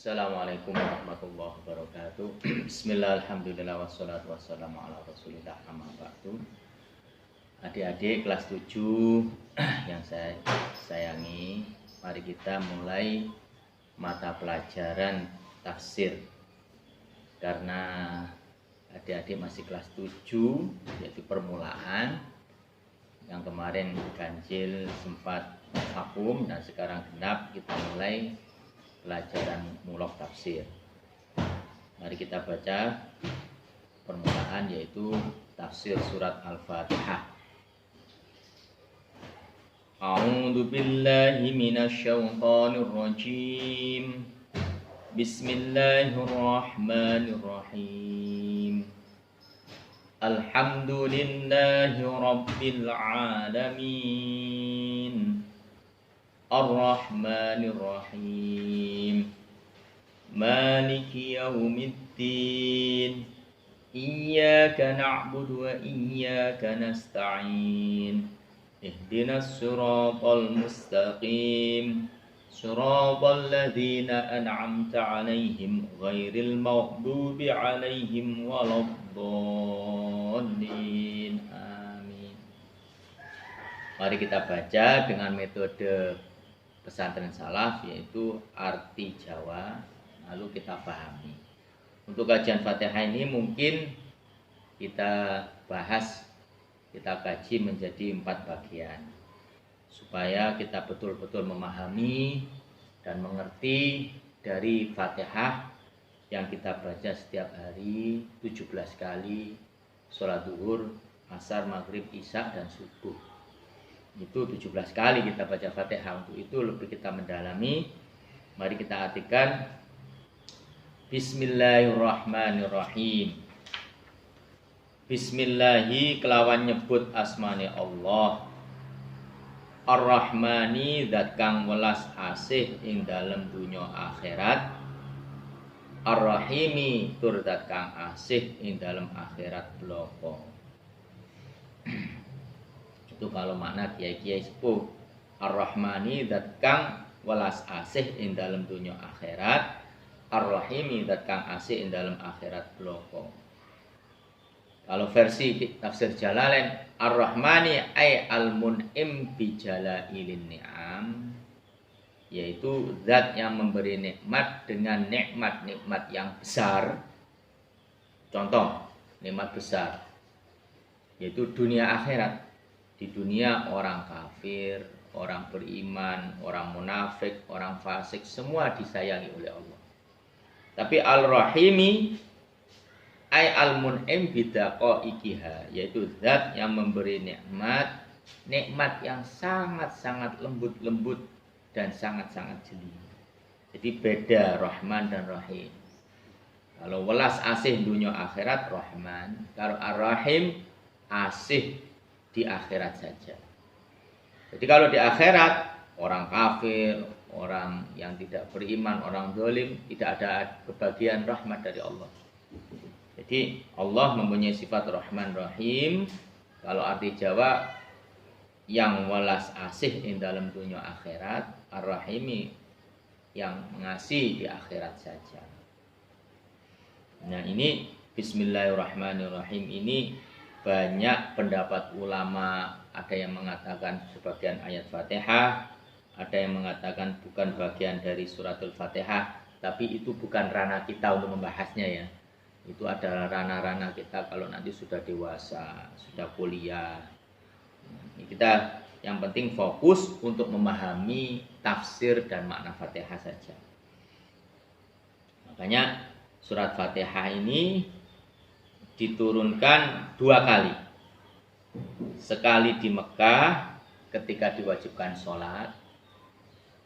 Assalamualaikum warahmatullahi wabarakatuh. Bismillah, alhamdulillah, wassalatu wassalamu ala rasulillah, amma ba'du. Adik-adik kelas 7 yang saya sayangi, mari kita mulai mata pelajaran tafsir. Karena adik-adik masih kelas 7, yaitu permulaan. Yang kemarin ganjil sempat vakum dan sekarang genap, kita mulai pelajaran mulok tafsir. Mari kita baca permulaan, yaitu tafsir surat Al-Fatihah. A'udzu billahi minasyaitonir rajim. Bismillahirrahmanirrahim. Alhamdulillahi rabbil alamin. Ar-Rahmanir Rahim. Maliki yaumiddin. Iyyaka na'budu wa iyyaka nasta'in. Ihdinas siratal mustaqim. Siratal ladzina an'amta 'alaihim ghairil maghdubi 'alaihim waladdallin. Amin. Mari kita baca dengan metode pesantren salaf, yaitu arti Jawa, lalu kita pahami. Untuk kajian Fatihah ini mungkin kita bahas, kita kaji menjadi 4 bagian, supaya kita betul-betul memahami dan mengerti dari Fatihah yang kita baca setiap hari 17 kali, sholat zuhur, asar, maghrib, isya, dan subuh. Itu 17 kali kita baca Fatihah. Untuk itu lebih kita mendalami, mari kita artikan. Bismillahirrahmanirrahim. Bismillahi kelawan nyebut asmane Allah. Ar-Rahmani zat kang welas asih ing dalem dunya akhirat. Ar-Rahimi tur zat kang asih ing dalem akhirat bloko. Itu kalau makna kiai-kiai sepuh. Ar-Rahmani zat kang welas asih ing dalem dunya akhirat. Ar-Rahimi zat kang asih ing dalem akhirat bloko. Kalau versi tafsir Jalalain, Ar-Rahmani ay al-mun'im bi jalailin ni'am, yaitu zat yang memberi nikmat dengan nikmat-nikmat yang besar. Contoh nikmat besar, yaitu dunia akhirat. Di dunia orang kafir, orang beriman, orang munafik, orang fasik, semua disayangi oleh Allah. Tapi Al-Rahimi ay al-mun'im bidaqaiqiha, yaitu zat yang memberi nikmat yang sangat-sangat lembut-lembut dan sangat-sangat jeli. Jadi beda Rahman dan Rahim. Kalau welas asih dunia akhirat Rahman, kalau Ar-Rahim asih di akhirat saja. Jadi kalau di akhirat orang kafir, orang yang tidak beriman, orang zalim, tidak ada kebagian rahmat dari Allah. Jadi Allah mempunyai sifat Rahman Rahim. Kalau arti Jawa, yang welas asih ing dalam dunia akhirat, Ar-Rahimi yang mengasihi di akhirat saja. Nah ini Bismillahirrahmanirrahim ini banyak pendapat ulama. Ada yang mengatakan sebagian ayat Fatihah, ada yang mengatakan bukan bagian dari suratul Fatihah. Tapi itu bukan ranah kita untuk membahasnya ya. Itu adalah ranah-ranah kita kalau nanti sudah dewasa, sudah kuliah. Kita yang penting fokus untuk memahami tafsir dan makna Fatihah saja. Makanya surat Fatihah ini diturunkan 2 kali. Sekali di Mekah ketika diwajibkan sholat,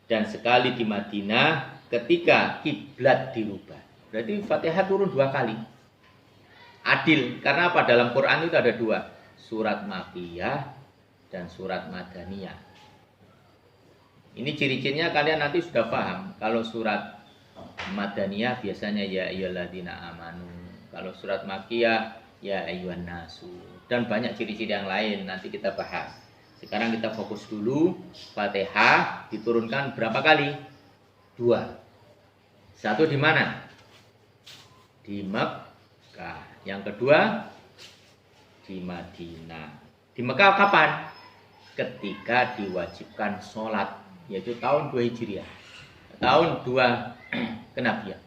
dan sekali di Madinah ketika kiblat dirubah. Berarti Fatihah turun 2 kali. Adil, karena apa? Dalam Quran itu ada 2, surat Makkiyah dan surat Madaniyah. Ini ciri-cirinya kalian nanti sudah paham. Kalau surat Madaniyah biasanya ya ayyuhalladzina amanu. Kalau surat Makkiyah ya ayyuhan nasu. Dan banyak ciri-ciri yang lain nanti kita bahas. Sekarang kita fokus dulu. Fatihah diturunkan berapa kali? 2. Satu di mana? Di Mekah. Yang kedua di Madinah. Di Mekah kapan? Ketika diwajibkan sholat, yaitu tahun 2 Hijriah, tahun 2 kenabian.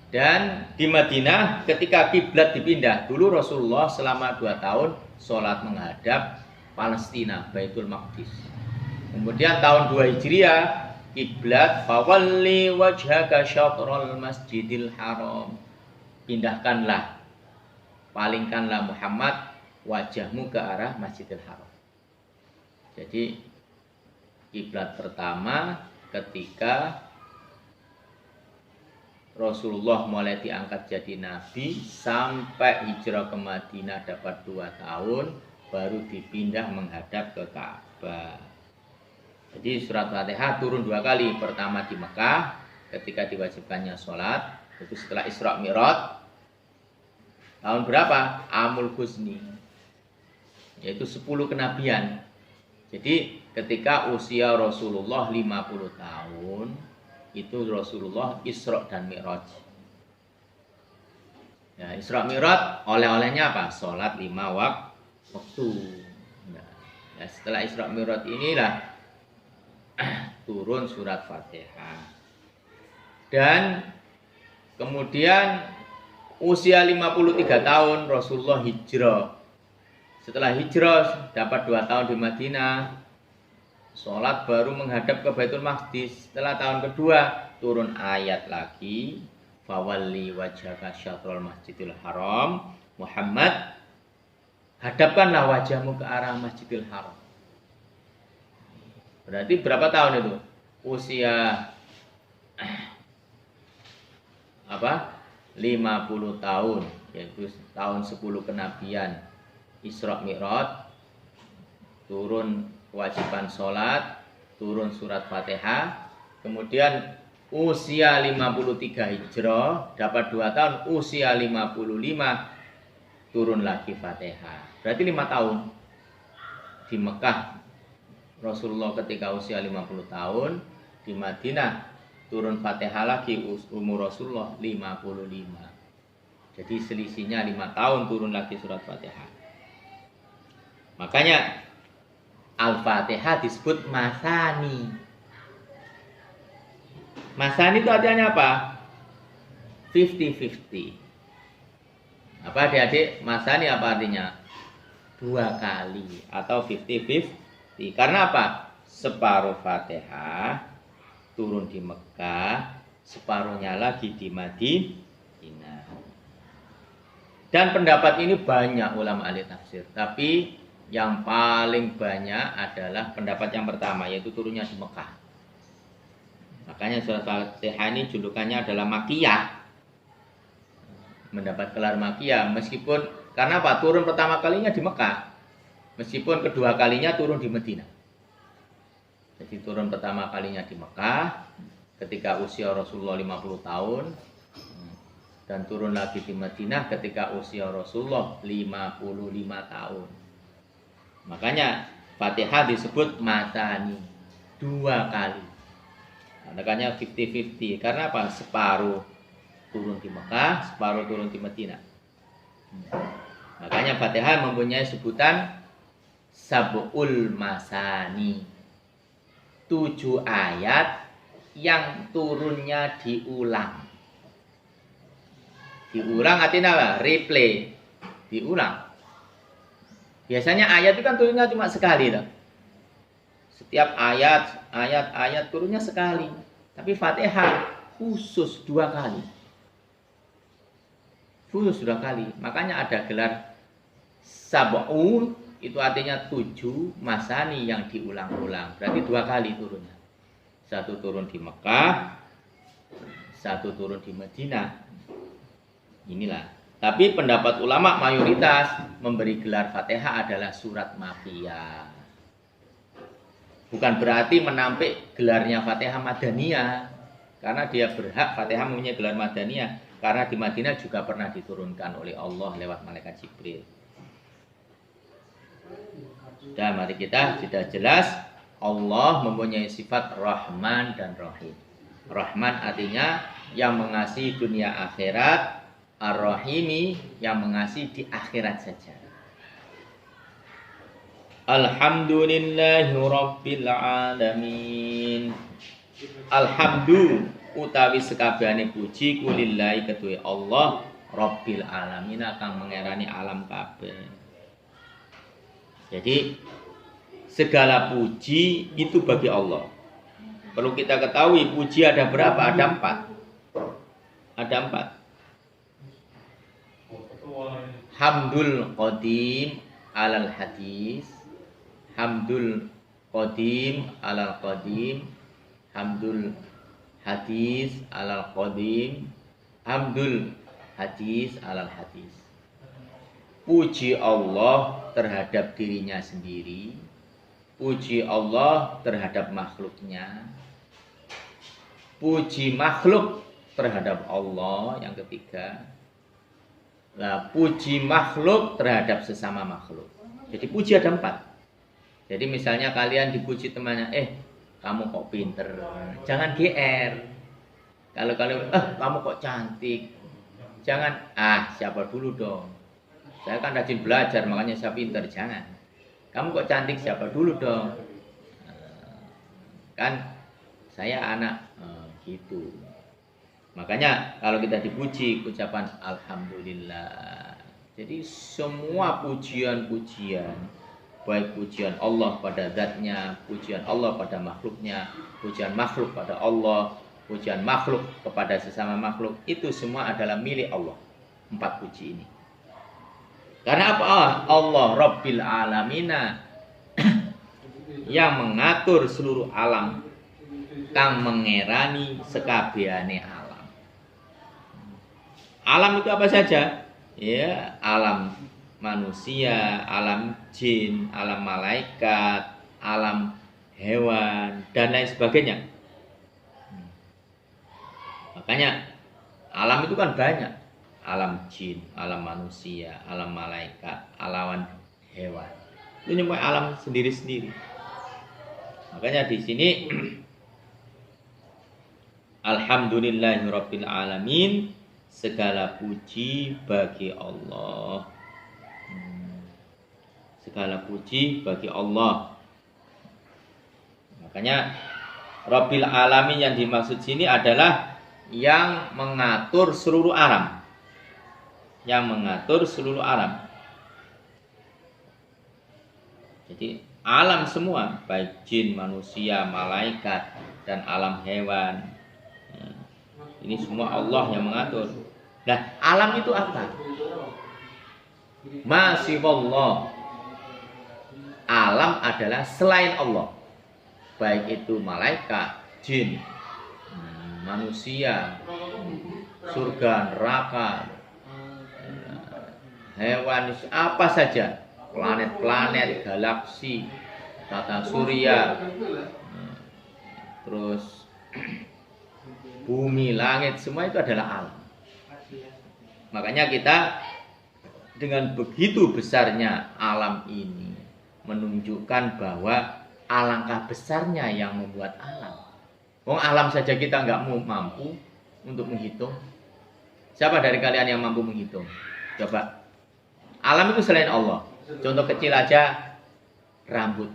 Dan di Madinah ketika kiblat dipindah, dulu Rasulullah selama 2 tahun sholat menghadap Palestina, Baitul Maqdis. Kemudian tahun 2 Hijriah kiblat fawalli wajhaka syatrul masjidil haram. Pindahkanlah, palingkanlah Muhammad wajahmu ke arah Masjidil Haram. Jadi kiblat pertama ketika Rasulullah mulai diangkat jadi nabi sampai hijrah ke Madinah dapat 2 tahun, baru dipindah menghadap ke Ka'bah. Jadi surat Fatihah turun 2 kali. Pertama di Mekah ketika diwajibkannya sholat, itu setelah Isra Mi'raj. Tahun berapa? Amul Huzni, yaitu 10 kenabian. Jadi ketika usia Rasulullah 50 tahun, itu Rasulullah Isra dan Mi'raj. Ya, Isra Mi'raj oleh-olehnya apa? Sholat 5 waktu. Nah, setelah Isra Mi'raj inilah turun surat Fatihah. Dan kemudian usia 53 tahun Rasulullah hijrah. Setelah hijrah dapat 2 tahun di Madinah, sholat baru menghadap ke Baitul Maqdis. Setelah tahun kedua turun ayat lagi, fawalli wajhaka syatrul masjidil haram, Muhammad hadapkanlah wajahmu ke arah Masjidil Haram. Berarti berapa tahun itu? Usia 50 tahun, yaitu tahun 10 kenabian. Isra Mi'raj, turun kewajiban sholat, turun surat Fatihah. Kemudian usia 53 hijrah, dapat 2 tahun. Usia 55 turun lagi Fatihah. Berarti 5 tahun. Di Mekah Rasulullah ketika usia 50 tahun, di Madinah turun Fatihah lagi umur Rasulullah 55. Jadi selisihnya 5 tahun turun lagi surat Fatihah. Makanya Al-Fatihah disebut Masani. Masani itu artinya apa? 50-50. Apa adik-adik? Masani apa artinya? 2 kali atau 50-50. Karena apa? Separuh Fatihah turun di Mekah, separuhnya lagi di Madinah. Dan pendapat ini banyak ulama ahli tafsir, tapi yang paling banyak adalah pendapat yang pertama, yaitu turunnya di Mekah. Makanya surat Fatihah ini julukannya adalah Makiyah, mendapat gelar Makiyah, meskipun karena apa? Turun pertama kalinya di Mekah, meskipun kedua kalinya turun di Madinah. Jadi turun pertama kalinya di Mekah ketika usia Rasulullah 50 tahun, dan turun lagi di Madinah ketika usia Rasulullah 55 tahun. Makanya Fatihah disebut Masani, 2 kali. Makanya 50-50. Karena apa? Separuh turun di Mekah, separuh turun di Madinah. Makanya Fatihah mempunyai sebutan Sab'ul Masani, 7 ayat yang turunnya diulang. Diulang artinya apa? Replay. Diulang. Biasanya ayat itu kan turunnya cuma sekali toh. Setiap ayat turunnya sekali. Tapi Fatihah khusus 2 kali. Khusus 2 kali. Makanya ada gelar Sab'ul, itu artinya 7, Masani yang diulang-ulang. Berarti 2 kali turunnya. 1 turun di Mekah, 1 turun di Madinah. Inilah. Tapi pendapat ulama mayoritas memberi gelar Fatihah adalah surat Makiyah. Bukan berarti menampik gelarnya Fatihah Madaniyah, karena dia berhak Fatihah mempunyai gelar Madaniyah, karena di Madinah juga pernah diturunkan oleh Allah lewat malaikat Jibril. Sudah, mari kita sudah jelas Allah mempunyai sifat Rahman dan Rahim. Rahman artinya yang mengasihi dunia akhirat, Ar-Rahimi yang mengasihi di akhirat saja. Alhamdulillahi Rabbil Alamin. Alhamdu utawi sekabehane puji kulillahi kedue Allah Rabbil Alamin kang mengerani alam kabeh. Jadi segala puji itu bagi Allah. Perlu kita ketahui puji ada berapa? Ada 4. Ada 4. Hamdul qadim alal hadis, hamdul qadim alal qadim, hamdul hadis alal qadim, hamdul hadis alal hadis. Puji Allah terhadap dirinya sendiri, puji Allah terhadap makhluknya, puji makhluk terhadap Allah yang ketiga. Nah, puji makhluk terhadap sesama makhluk. Jadi puji ada 4. Jadi misalnya kalian dipuji temannya, kamu kok pinter, jangan GR. Kalau kalian, kamu kok cantik, jangan, siapa dulu dong. Saya kan rajin belajar, makanya saya pinter, jangan. Kamu kok cantik, siapa dulu dong. Kan saya anak, gitu. Makanya kalau kita dipuji, ucapan Alhamdulillah. Jadi semua pujian-pujian, baik pujian Allah pada zatnya, pujian Allah pada makhluknya, pujian makhluk pada Allah, pujian makhluk kepada sesama makhluk, itu semua adalah milik Allah. 4 puji ini. Karena apa? Allah Rabbil Alamina yang mengatur seluruh alam, kang mengerani sekabehane alam. Alam itu apa saja? Ya, alam manusia, alam jin, alam malaikat, alam hewan, dan lain sebagainya. Makanya alam itu kan banyak. Alam jin, alam manusia, alam malaikat, alam hewan. Itu nyampe alam sendiri-sendiri. Makanya di sini Alhamdulillahirabbil alamin, segala puji bagi Allah. Segala puji bagi Allah. Makanya Rabbil Alamin yang dimaksud sini adalah yang mengatur seluruh alam. Yang mengatur seluruh alam. Jadi alam semua, baik jin, manusia, malaikat, dan alam hewan, ini semua Allah yang mengatur. Nah, alam itu apa? Masyiwallah. Alam adalah selain Allah. Baik itu malaikat, jin, manusia, surga, neraka, hewan, apa saja, planet-planet, galaksi, tata surya, terus bumi, langit, semua itu adalah alam. Makanya kita dengan begitu besarnya alam ini menunjukkan bahwa alangkah besarnya yang membuat alam. Alam saja kita nggak mampu untuk menghitung. Siapa dari kalian yang mampu menghitung? Coba. Alam itu selain Allah. Contoh kecil aja, rambut,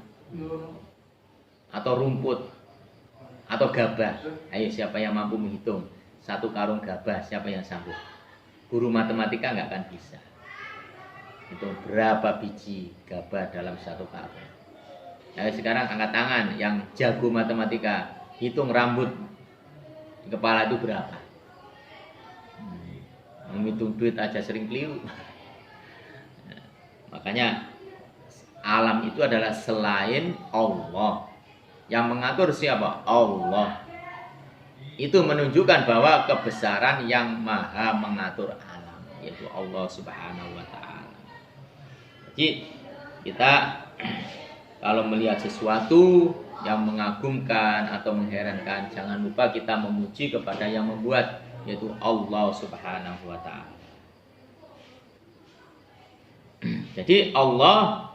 atau rumput, atau gabah. Ayo, siapa yang mampu menghitung 1 karung gabah? Siapa yang sanggup? Guru matematika nggak akan bisa. Itu berapa biji gabah dalam 1 karung. Nah, sekarang angkat tangan yang jago matematika, hitung rambut di kepala itu berapa. Menghitung duit aja sering keliru. Makanya alam itu adalah selain Allah. Yang mengatur siapa? Allah. Itu menunjukkan bahwa kebesaran yang maha mengatur alam, yaitu Allah Subhanahu wa ta'ala. Jadi kita kalau melihat sesuatu yang mengagumkan atau mengherankan, jangan lupa kita memuji kepada yang membuat, yaitu Allah Subhanahu wa ta'ala. Jadi Allah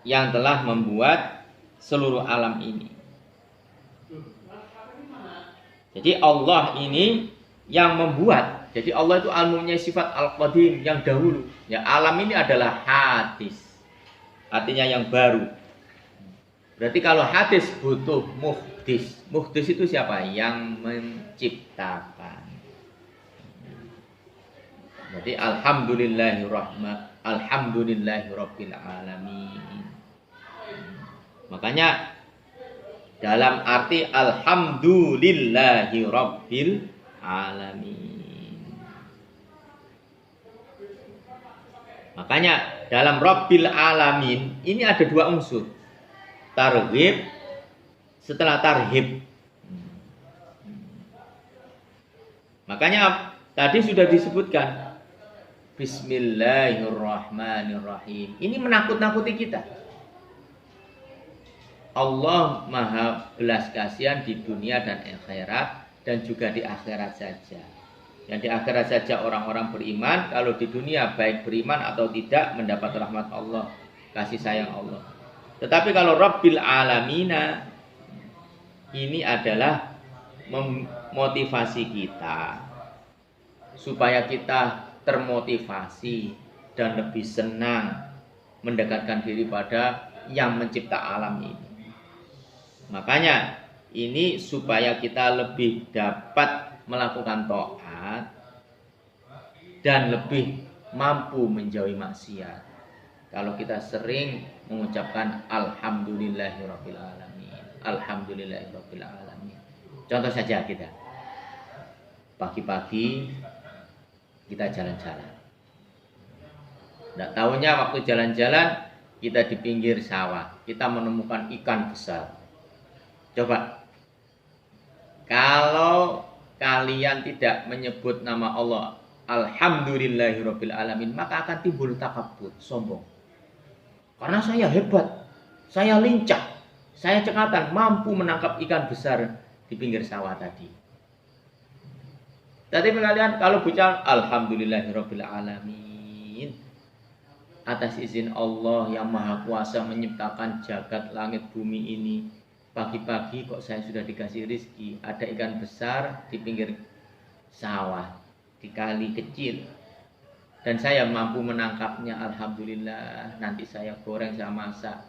yang telah membuat seluruh alam ini. Jadi Allah ini yang membuat. Jadi Allah itu al-mempunyai sifat al-qadim yang dahulu. Ya, alam ini adalah hadis. Artinya yang baru. Berarti kalau hadis butuh muhdis. Muhdis itu siapa? Yang menciptakan. Jadi alhamdulillahirabbil alamin. Makanya dalam arti alhamdulillahirabbil alamin. Makanya dalam rabbil alamin ini ada dua unsur. Targhib setelah tarhib. Makanya tadi sudah disebutkan Bismillahirrahmanirrahim. Ini menakut-nakuti kita. Allah maha belas kasihan di dunia dan akhirat, dan juga di akhirat saja. Yang di akhirat saja orang-orang beriman, kalau di dunia baik beriman atau tidak mendapat rahmat Allah, kasih sayang Allah. Tetapi kalau Rabbil Alamina, ini adalah memotivasi kita supaya kita termotivasi dan lebih senang mendekatkan diri pada yang mencipta alam ini. Makanya ini supaya kita lebih dapat melakukan taat dan lebih mampu menjauhi maksiat. Kalau kita sering mengucapkan alhamdulillahirabbil alamin. Alhamdulillahirabbil alamin. Contoh saja kita. Pagi-pagi kita jalan-jalan. Nggak tahunya waktu jalan-jalan kita di pinggir sawah, kita menemukan ikan besar. Coba, kalau kalian tidak menyebut nama Allah alhamdulillahirabbil alamin, maka akan timbul takabur, sombong. Karena saya hebat, saya lincah, saya cekatan, mampu menangkap ikan besar di pinggir sawah tadi. Tadi kalian kalau bicara alhamdulillahirabbil alamin, atas izin Allah yang maha kuasa menciptakan jagat langit bumi ini, pagi-pagi kok saya sudah dikasih rizki, ada ikan besar di pinggir sawah, di kali kecil, dan saya mampu menangkapnya. Alhamdulillah. Nanti saya goreng, saya masak.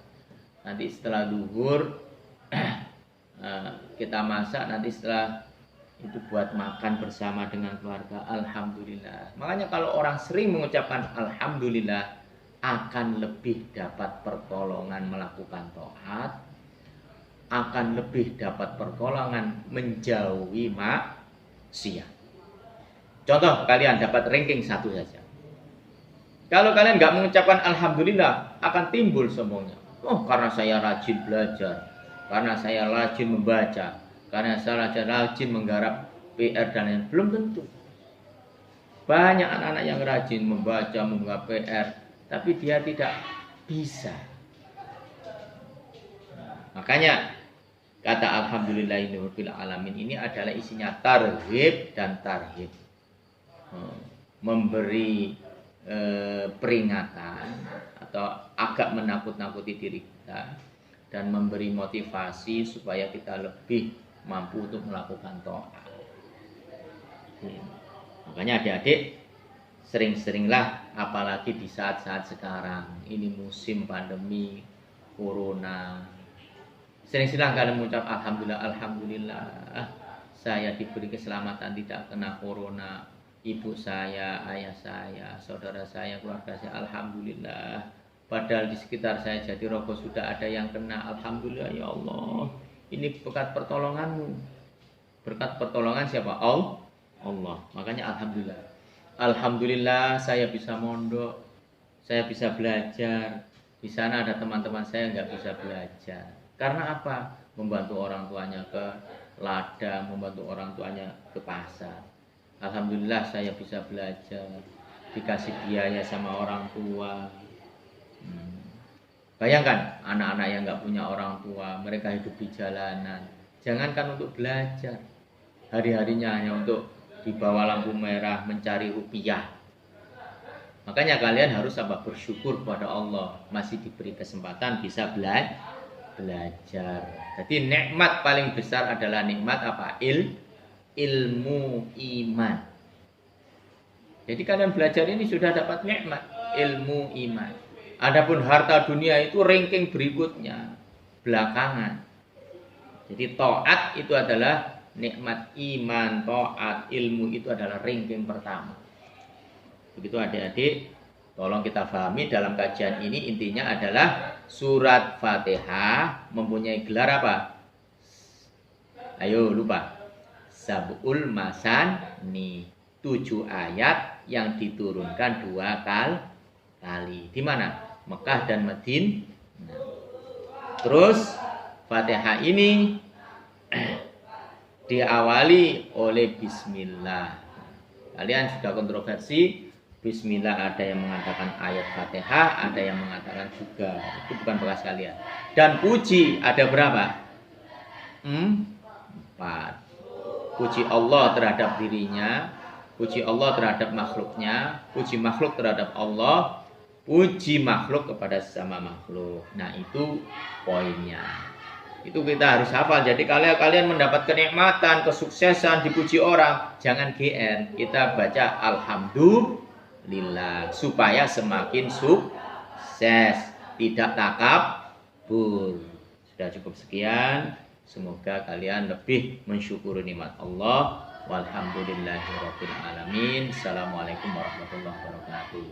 Nanti setelah zuhur kita masak, nanti setelah itu buat makan bersama dengan keluarga. Alhamdulillah. Makanya kalau orang sering mengucapkan alhamdulillah, akan lebih dapat pertolongan melakukan taat, akan lebih dapat pertolongan menjauhi maksiat. Contoh, kalian dapat ranking 1 saja. Kalau kalian nggak mengucapkan alhamdulillah, akan timbul sombongnya. Oh, karena saya rajin belajar, karena saya rajin membaca, karena saya rajin menggarap PR dan lain. Belum tentu. Banyak anak-anak yang rajin membaca, menggarap PR, tapi dia tidak bisa. Makanya kata alhamdulillahirabbil alamin ini adalah isinya targhib dan tarhib. Memberi peringatan atau agak menakut-nakuti diri kita, dan memberi motivasi supaya kita lebih mampu untuk melakukan taat. Makanya adik-adik, sering-seringlah, apalagi di saat-saat sekarang ini musim pandemi corona, sering-seringlah kalian mengucap alhamdulillah, alhamdulillah saya diberi keselamatan, tidak kena corona. Ibu saya, ayah saya, saudara saya, keluarga saya, alhamdulillah. Padahal di sekitar saya jadi rokok sudah ada yang kena. Alhamdulillah ya Allah. Ini berkat pertolonganmu. Berkat pertolongan siapa? Allah. Makanya alhamdulillah. Alhamdulillah saya bisa mondok, saya bisa belajar. Di sana ada teman-teman saya nggak bisa belajar. Karena apa? Membantu orang tuanya ke ladang, membantu orang tuanya ke pasar. Alhamdulillah saya bisa belajar, dikasih biaya sama orang tua. Bayangkan anak-anak yang nggak punya orang tua, mereka hidup di jalanan. Jangankan untuk belajar, hari-harinya hanya untuk di bawah lampu merah mencari rupiah. Makanya kalian harus bersyukur kepada Allah, masih diberi kesempatan bisa belajar. Jadi nikmat paling besar adalah nikmat apa? ilmu iman. Jadi kalian belajar ini sudah dapat nikmat ilmu iman. Adapun harta dunia itu ranking berikutnya, belakangan. Jadi taat itu adalah nikmat iman, taat, ilmu itu adalah ranking pertama. Begitu adik-adik, tolong kita pahami dalam kajian ini intinya adalah surat Fatihah mempunyai gelar apa? Ayo lupa. Sab'ul Masani, 7 ayat yang diturunkan 2 kali. Di mana? Mekah dan Madinah. Terus Fatihah ini diawali oleh Bismillah. Kalian sudah kontroversi. Bismillah ada yang mengatakan ayat Fatihah, ada yang mengatakan juga. Itu bukan bekas kalian. Dan puji ada berapa? 4. Puji Allah terhadap dirinya, puji Allah terhadap makhluknya, puji makhluk terhadap Allah, puji makhluk kepada sesama makhluk. Nah itu poinnya. Itu kita harus hafal. Jadi kalau kalian mendapat kenikmatan, kesuksesan, dipuji orang, jangan GR. Kita baca Alhamdulillah supaya semakin sukses, tidak takabur. Sudah cukup sekian. Semoga kalian lebih mensyukuri nikmat Allah. Walhamdulillahirabbil alamin. Assalamualaikum warahmatullahi wabarakatuh.